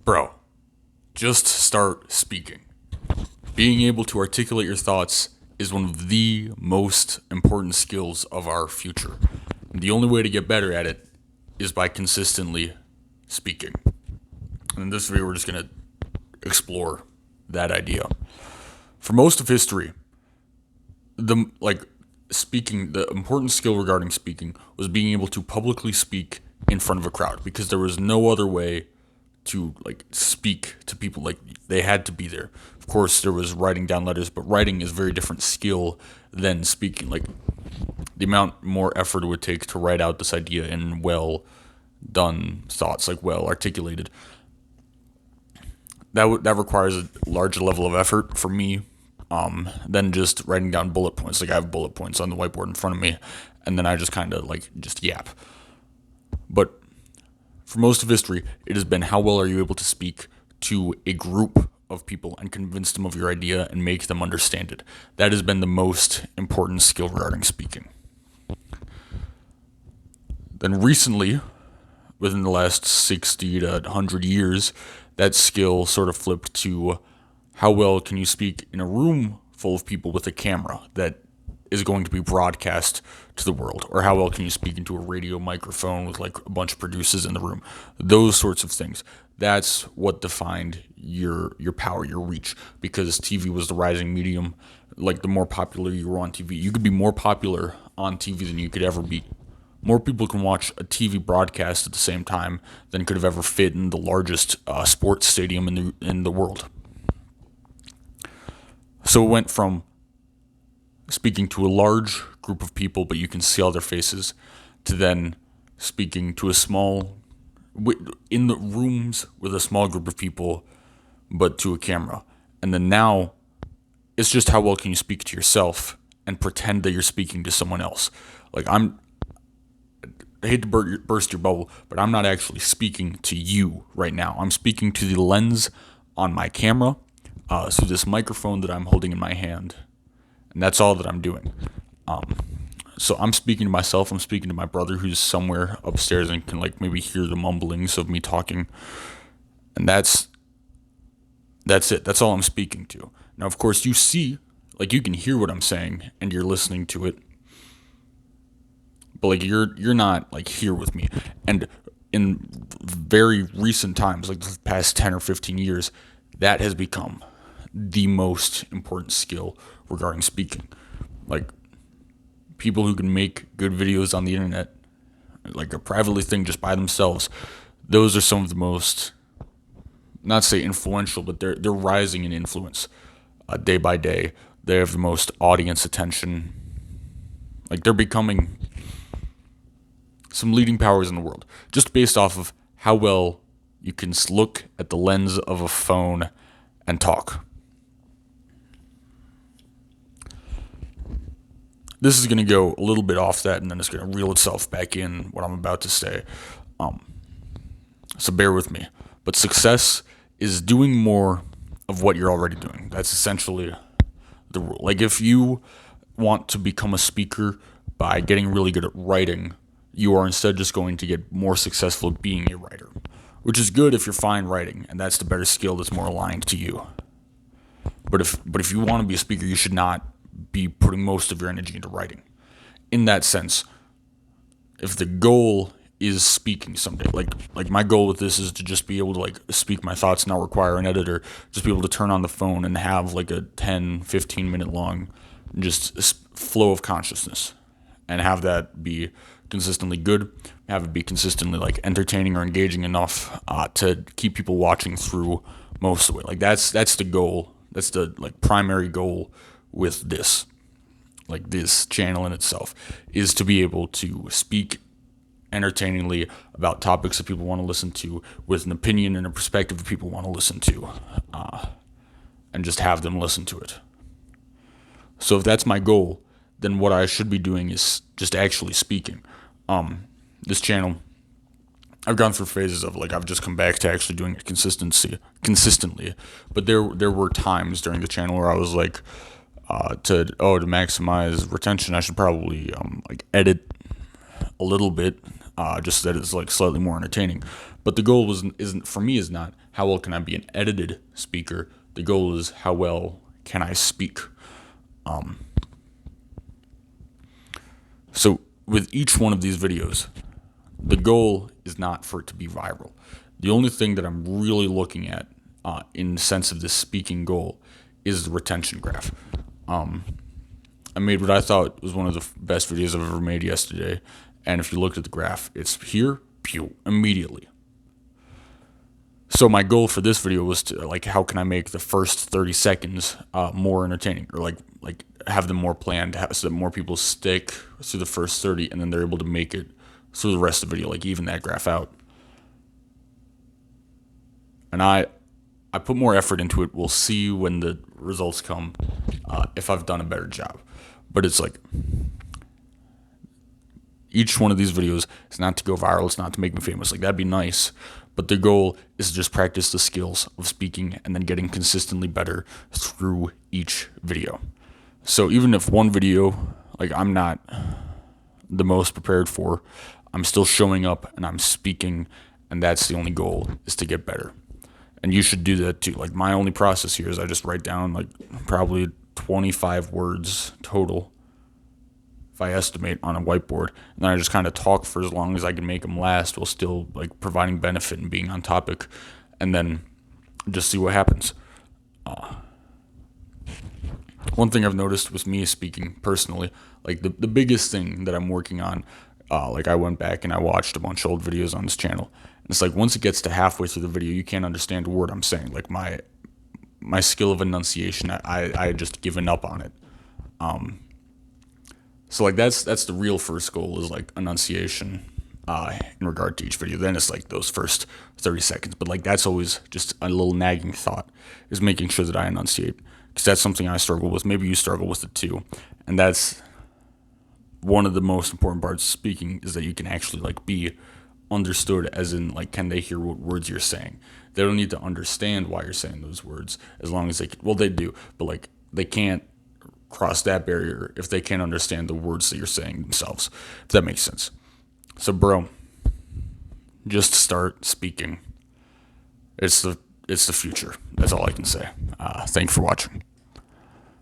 Bro, just start speaking. Being able to articulate your thoughts is one of the most important skills of our future. And the only way to get better at it is by consistently speaking. And in this video, we're just going to explore that idea. For most of history, the important skill regarding speaking was being able to publicly speak in front of a crowd, because there was no other way to speak to people. Like, they had to be there. Of course, there was writing down letters, but writing is a very different skill than speaking. Like, the amount more effort it would take to write out this idea in well done thoughts, like well articulated, that requires a larger level of effort for me than just writing down bullet points. Like, I have bullet points on the whiteboard in front of me, and then I just kind of just yap. But for most of history, it has been how well are you able to speak to a group of people and convince them of your idea and make them understand it. That has been the most important skill regarding speaking. Then recently, within the last 60 to 100 years, that skill sort of flipped to how well can you speak in a room full of people with a camera that is going to be broadcast to the world, or how well can you speak into a radio microphone with a bunch of producers in the room. Those sorts of things. That's what defined your power, your reach, because TV was the rising medium. Like, the more popular you were on TV, you could be more popular on TV than you could ever be. More people can watch a TV broadcast at the same time than could have ever fit in the largest sports stadium in the world. So it went from speaking to a large group of people, but you can see all their faces, to then speaking to in the rooms with a small group of people, but to a camera. And then now, it's just how well can you speak to yourself and pretend that you're speaking to someone else. I hate to burst your bubble, but I'm not actually speaking to you right now. I'm speaking to the lens on my camera, through this microphone that I'm holding in my hand. And that's all that I'm doing. So I'm speaking to myself. I'm speaking to my brother, who's somewhere upstairs and can maybe hear the mumblings of me talking. And that's it. That's all I'm speaking to. Now, of course, you can hear what I'm saying and you're listening to it. But you're not here with me. And in very recent times, like the past 10 or 15 years, that has become the most important skill regarding speaking. People who can make good videos on the internet, a privately thing just by themselves, those are some of the most, not say influential, but they're rising in influence day by day. They have the most audience attention. They're becoming some leading powers in the world, just based off of how well you can look at the lens of a phone and talk. This is going to go a little bit off that, and then it's going to reel itself back in what I'm about to say. So bear with me. But success is doing more of what you're already doing. That's essentially the rule. If you want to become a speaker by getting really good at writing, you are instead just going to get more successful at being a writer, which is good if you're fine writing, and that's the better skill that's more aligned to you. But if you want to be a speaker, you should not be putting most of your energy into writing. In that sense, if the goal is speaking someday, like my goal with this is to just be able to speak my thoughts, not require an editor, just be able to turn on the phone and have a 10, 15 minute long just flow of consciousness, and have that be consistently good, have it be consistently entertaining or engaging enough to keep people watching through most of the way. That's the goal. That's the primary goal with this channel in itself, is to be able to speak entertainingly about topics that people want to listen to, with an opinion and a perspective that people want to listen to, and just have them listen to it. So if that's my goal, then what I should be doing is just actually speaking. This channel, I've gone through phases of I've just come back to actually doing it consistently, but there were times during the channel where I was to maximize retention, I should probably edit a little bit, just that it's slightly more entertaining. But the goal isn't for me is not how well can I be an edited speaker. The goal is how well can I speak. So with each one of these videos, the goal is not for it to be viral. The only thing that I'm really looking at in the sense of this speaking goal is the retention graph. I made what I thought was one of the best videos I've ever made yesterday. And if you looked at the graph, it's here, pew, immediately. So my goal for this video was to how can I make the first 30 seconds more entertaining, or like have them more planned so that more people stick through the first 30 and then they're able to make it through the rest of the video, like even that graph out. And I put more effort into it. We'll see when the results come if I've done a better job. But it's like each one of these videos is not to go viral. It's not to make me famous. Like, that'd be nice. But the goal is to just practice the skills of speaking and then getting consistently better through each video. So even if one video, I'm not the most prepared for, I'm still showing up and I'm speaking, and that's the only goal, is to get better. And you should do that too. My only process here is I just write down probably 25 words total, if I estimate, on a whiteboard, and then I just kind of talk for as long as I can make them last while still providing benefit and being on topic, and then just see what happens. One thing I've noticed with me speaking personally, the biggest thing that I'm working on, I went back and I watched a bunch of old videos on this channel, and it's once it gets to halfway through the video, you can't understand a word I'm saying. My skill of enunciation, I had just given up on it. So that's the real first goal, is enunciation in regard to each video. Then it's those first 30 seconds. But that's always just a little nagging thought, is making sure that I enunciate, because that's something I struggle with. Maybe you struggle with it too. And that's one of the most important parts of speaking, is that you can actually be understood, as in can they hear what words you're saying. They don't need to understand why you're saying those words, as long as they do, but they can't cross that barrier if they can't understand the words that you're saying themselves, if that makes sense. So bro, just start speaking. It's the future. That's all I can say. Thanks for watching.